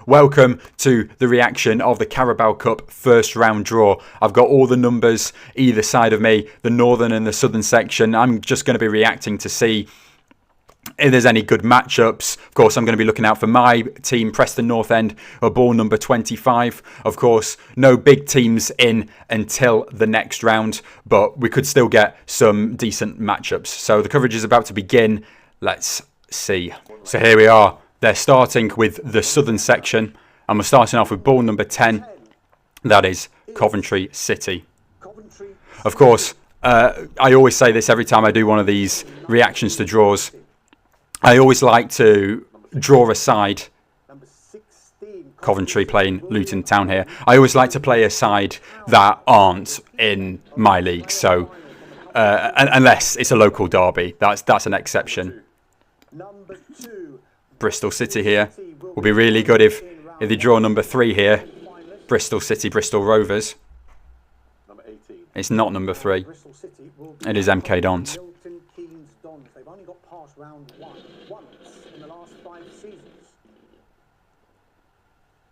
welcome to the reaction of the Carabao Cup first round draw. I've got all the numbers either side of me, the northern and the southern section. I'm just going to be reacting to see if there's any good matchups. Of course, I'm going to be looking out for my team, Preston North End, or ball number 25. Of course, no big teams in until the next round, but we could still get some decent matchups. So the coverage is about to begin. Let's see. So here we are. They're starting with the southern section, and we're starting off with ball number 10. That is Coventry City. Of course, I always say this every time I do one of these reactions to draws. I always like to draw a side. Coventry playing Luton Town here. I always like to play a side that aren't in my league. So unless it's a local derby, that's an exception. Bristol City here will be really good if they draw number 3 here. Bristol City, Bristol Rovers. It's not number 3. It is MK Dons. They've only got past round 1 once in the last 5 seasons.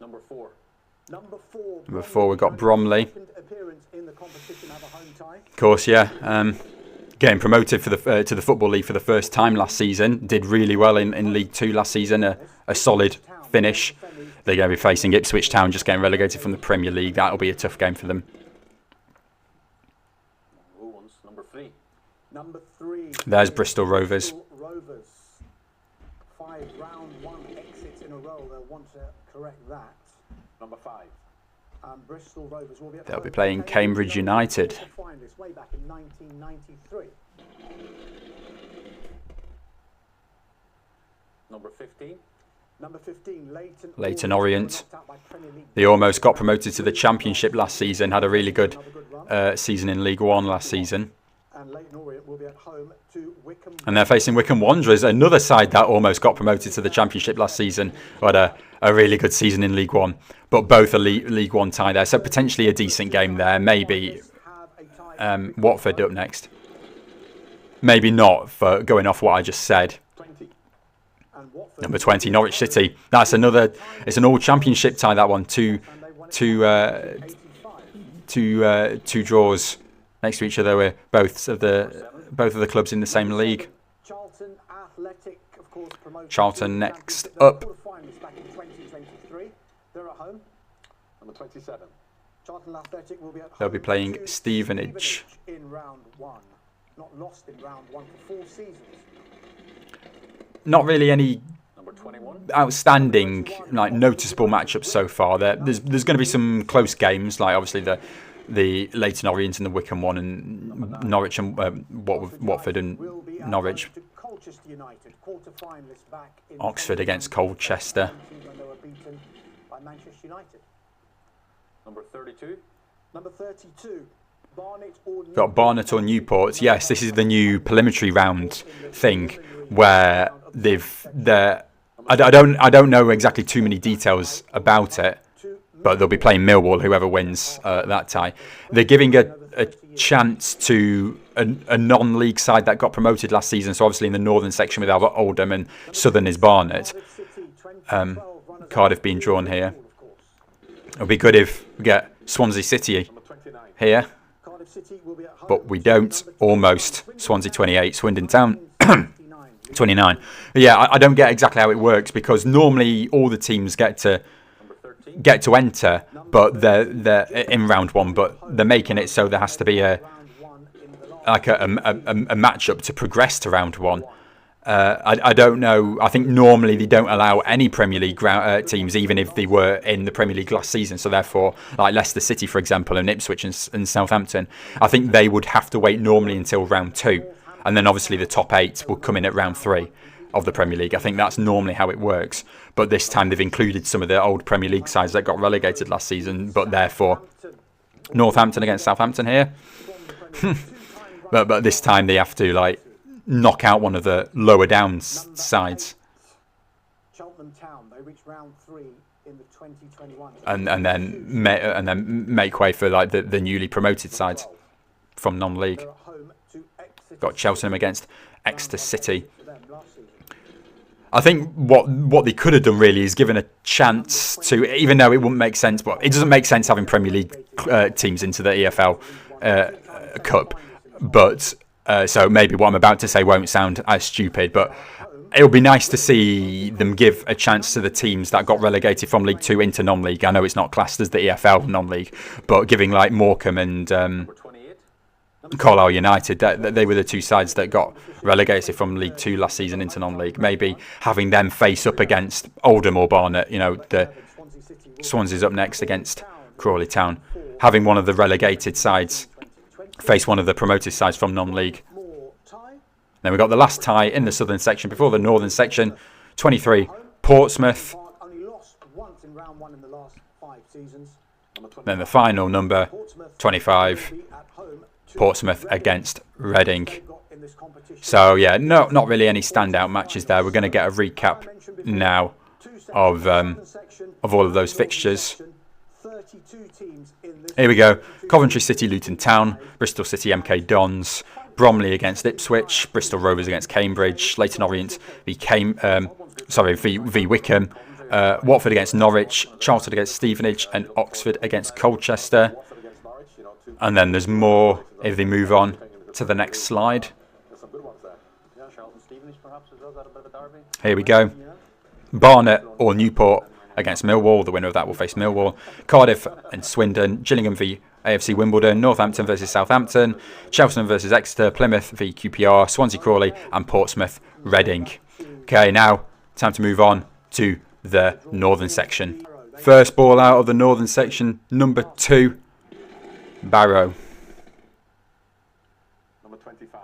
Number 4. Number 4, we've got Bromley. Of course, yeah. Getting promoted for the to the Football League for the first time last season. Did really well in League 2 last season. A solid finish. They're going to be facing Ipswich Town, just getting relegated from the Premier League. That'll be a tough game for them. Number 3. There's Bristol Rovers. 5 round 1 exits in a row. They'll want to correct that. Number 5. Bristol Rovers will be They'll be playing Cambridge United. Way back in 1993. Number 15. Number 15, Leyton Orient. They almost got promoted to the Championship last season. Had a really good season in League 1 last season. And they're facing Wycombe Wanderers, another side that almost got promoted to the Championship last season. Had a really good season in League 1. But both are League 1 tie there. So potentially a decent game there. Maybe Watford up next. Maybe not, for going off what I just said. Number 20, Norwich City. That's another. It's an all-Championship tie, that one. Two draws next to each other. With both of the clubs in the same league. Charlton next up. They'll be playing Stevenage. Not really any outstanding, like, noticeable matchups so far. There's going to be some close games, like obviously the Leyton Orient and the Wycombe one, and Norwich and Watford and Norwich. Oxford against Colchester. Number 32. Number 32. Got Barnet or Newport. Yes, this is the new preliminary round thing where I don't know exactly too many details about it, but they'll be playing Millwall, whoever wins that tie. They're giving a chance to a non-league side that got promoted last season. So obviously in the northern section with Oldham, and southern is Barnet. Cardiff being drawn here. It'll be good if we get Swansea City here, but we don't. Almost. Swansea 28, Swindon Town 29. But yeah, I don't get exactly how it works, because normally all the teams get to enter, but they're in round 1, but they're making it so there has to be a matchup to progress to round 1. I don't know. I think normally they don't allow any Premier League teams, even if they were in the Premier League last season. So therefore, like Leicester City, for example, and Ipswich and Southampton, I think they would have to wait normally until round 2. And then obviously the top 8 will come in at round 3 of the Premier League. I think that's normally how it works. But this time they've included some of the old Premier League sides that got relegated last season. But therefore, Northampton against Southampton here. but this time they have to, like, knock out one of the lower down sides. Cheltenham Town, they reached round 3 in the 2021. And then make way for, like, the newly promoted sides from non-league. Got Cheltenham against Exeter City. I think what they could have done really is given a chance to, even though it wouldn't make sense, but it doesn't make sense having Premier League teams into the EFL Cup. But so maybe what I'm about to say won't sound as stupid, but it would be nice to see them give a chance to the teams that got relegated from League 2 into non-league. I know it's not classed as the EFL non-league, but giving like Morecambe and Carlisle United, they were the two sides that got relegated from League 2 last season into non-league. Maybe having them face up against Oldham or Barnet, the Swansea's up next against Crawley Town. Having one of the relegated sides face one of the promoted sides from non-league. Then we've got the last tie in the southern section before the northern section. 23, Portsmouth. Then the final number, 25, Portsmouth against Reading. So yeah, not really any standout matches there. We're going to get a recap now of all of those fixtures. Here we go. Coventry City, Luton Town, Bristol City, MK Dons, Bromley against Ipswich, Bristol Rovers against Cambridge, Leyton Orient v Wickham, Watford against Norwich, Charlton against Stevenage, and Oxford against Colchester. And then there's more if they move on to the next slide. Here we go. Barnet or Newport against Millwall. The winner of that will face Millwall. Cardiff and Swindon. Gillingham v AFC Wimbledon. Northampton versus Southampton. Cheltenham versus Exeter. Plymouth v QPR. Swansea Crawley. And Portsmouth Reading. Okay, now time to move on to the northern section. First ball out of the northern section, number 2, Barrow. Number 25.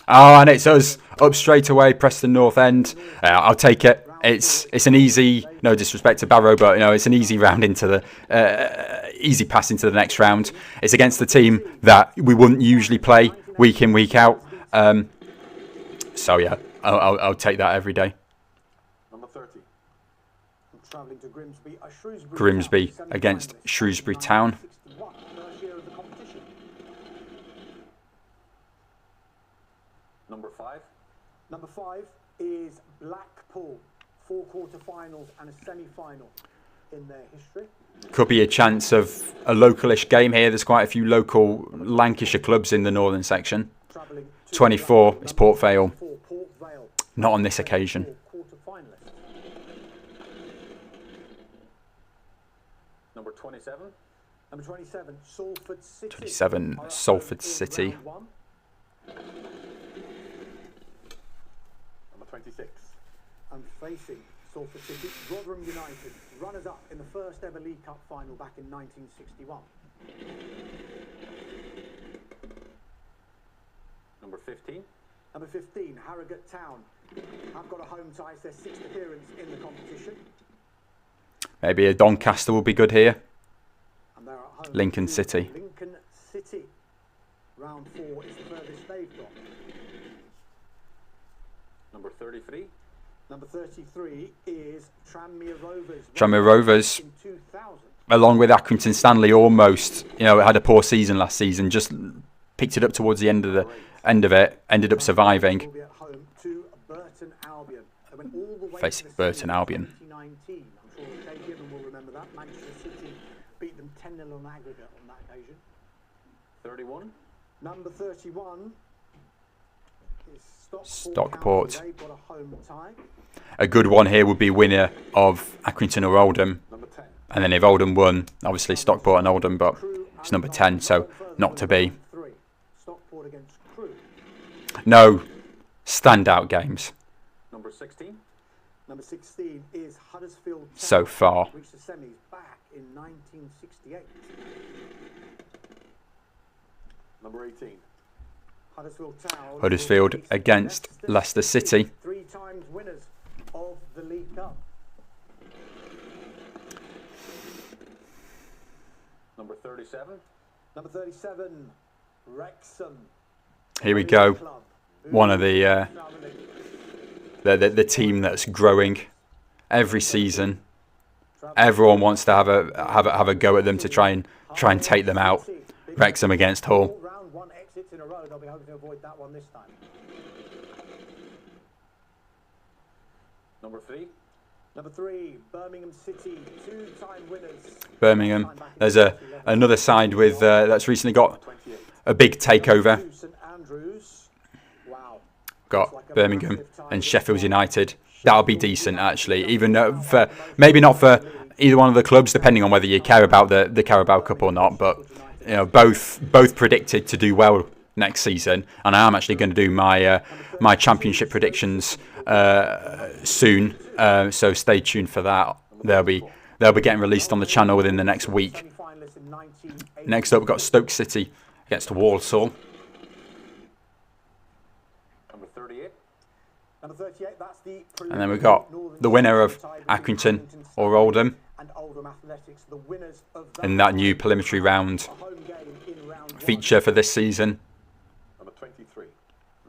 Oh, and it's us up straight away, Preston North End. I'll take it. It's an easy, no disrespect to Barrow, but it's an easy round into the easy pass into the next round. It's against the team that we wouldn't usually play week in, week out. So yeah, I'll take that every day. Number 30. Travelling to Grimsby against Shrewsbury Town. Number 5. Number 5 is Blackpool. 4 quarter-finals and a semi-final in their history. Could be a chance of a localish game here. There's quite a few local Lancashire clubs in the northern section. 24 is Port Vale. Not on this occasion. Number 27. Number 27, Salford City. 27, Salford City. Number 26. And facing Salford City, Rotherham United, runners-up in the first ever League Cup final back in 1961. Number 15. Number 15, Harrogate Town. Have got a home tie. It's their 6th appearance in the competition. Maybe a Doncaster will be good here. And they're at home Lincoln City. Lincoln City. Round 4 is the furthest they've got. Number 33. Number 33 is Tranmere Rovers. Tranmere Rovers, in 2000. along with Accrington Stanley, almost, it had a poor season last season. Just picked it up towards the end of it. Ended up surviving. Will be at home to Burton Albion. They went all the way Facing to the Burton Albion. 2019. I'm sure Dave Gibbon will remember that. Manchester City beat them 10-0 on aggregate on that occasion. 31. Number 31 is Stockport. County. They've got a home tie. A good one here would be winner of Accrington or Oldham. Number 10. And then if Oldham won, obviously Stockport and Oldham, but it's number 10, so not to be. Stockport against Crewe. No standout games Number 16. Number 16 is Huddersfield Town. so far. Reached the semis back in 1968. Number 18. Huddersfield against Leicester City. 3 times winners of the League Cup. Number 37. Number 37, Wrexham. Here we go. One of the team that's growing every season. Everyone wants to have a go at them to try and take them out. Wrexham against Hull. Round 1 exits in a row. They'll be hoping to avoid that one this time. Number 3, Birmingham City, 2-time winners. Birmingham. There's another side with that's recently got a big takeover. Got Birmingham and Sheffield United. That'll be decent, actually. Even for maybe not for either one of the clubs, depending on whether you care about the Carabao Cup or not. But you know, both predicted to do well next season, and I am actually going to do my my championship predictions soon. So stay tuned for that. They'll be getting released on the channel within the next week. Next up, we've got Stoke City against Walsall. And then we've got the winner of Accrington or Oldham in that new preliminary round feature for this season.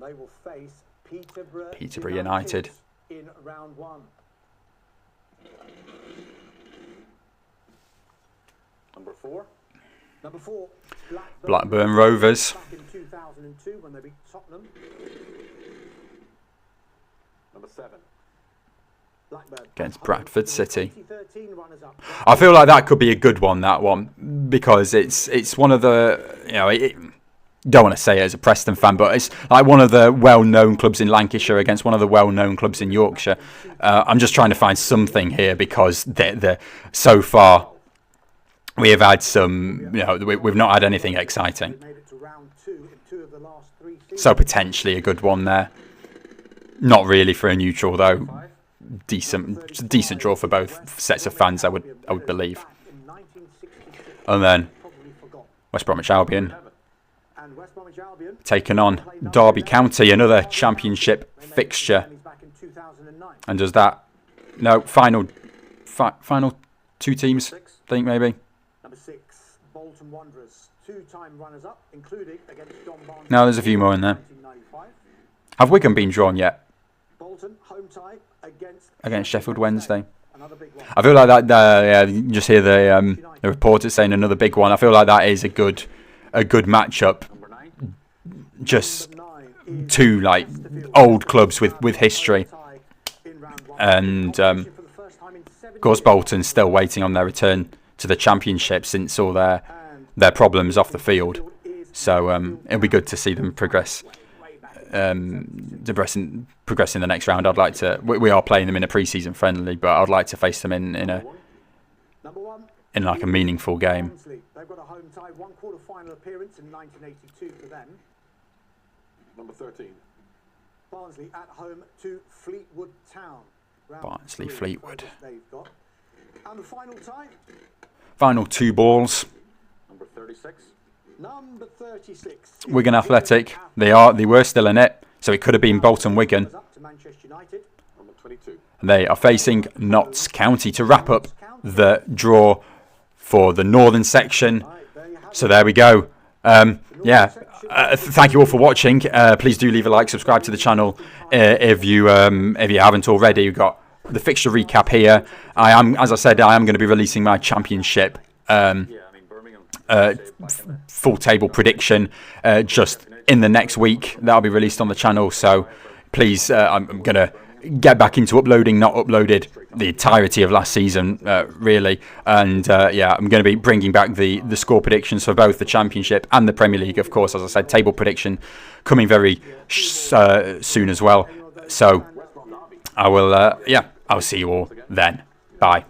They will face Peterborough United in round 1. Number 4, Blackburn Rovers. Back in 2002 when they beat Tottenham. Number 7. Against Bradford City. I feel like that could be a good one, that one, because it's one of the, you know, don't want to say it as a Preston fan, but it's like one of the well-known clubs in Lancashire against one of the well-known clubs in Yorkshire. I'm just trying to find something here because so far we have had some, you know, we've not had anything exciting. So potentially a good one there. Not really for a neutral though. Decent draw for both sets of fans, I would believe. And then West Bromwich Albion taking on Derby County, another championship fixture. And does that final 2 teams, I think maybe. Number 6, Bolton Wanderers, 2-time runners-up, including against John Barnes. No, there's a few more in there. Have Wigan been drawn yet? Bolton home tie against Sheffield Wednesday. I feel like that. Yeah, you just hear the reporters saying another big one. I feel like that is a good matchup. Just 2 like old clubs with history, and of course Bolton's still waiting on their return to the Championship since all their problems off the field. So it'll be good to see them progress. Progressing the next round. I'd like to. We are playing them in a pre-season friendly, but I'd like to face them in like a meaningful game. They've got a home tie, 1/4 final appearance in 1982 for them. Number 13, Barnsley at home to Fleetwood Town. Barnsley Fleetwood. They've got. And the final tie. Final 2 balls. Number 36. Number 36. Wigan Athletic. They were still in it, so it could have been Bolton Wigan. And they are facing Notts County to wrap up the draw for the northern section. So there we go. Thank you all for watching. Please do leave a like, subscribe to the channel if you haven't already. We've got the fixture recap here. As I said, I am going to be releasing my championship full table prediction just in the next week. That'll be released on the channel. So please, I'm going to get back into uploading. Not uploaded the entirety of last season, really. And I'm going to be bringing back the score predictions for both the Championship and the Premier League. Of course, as I said, table prediction coming very soon as well. So I will, I'll see you all then. Bye.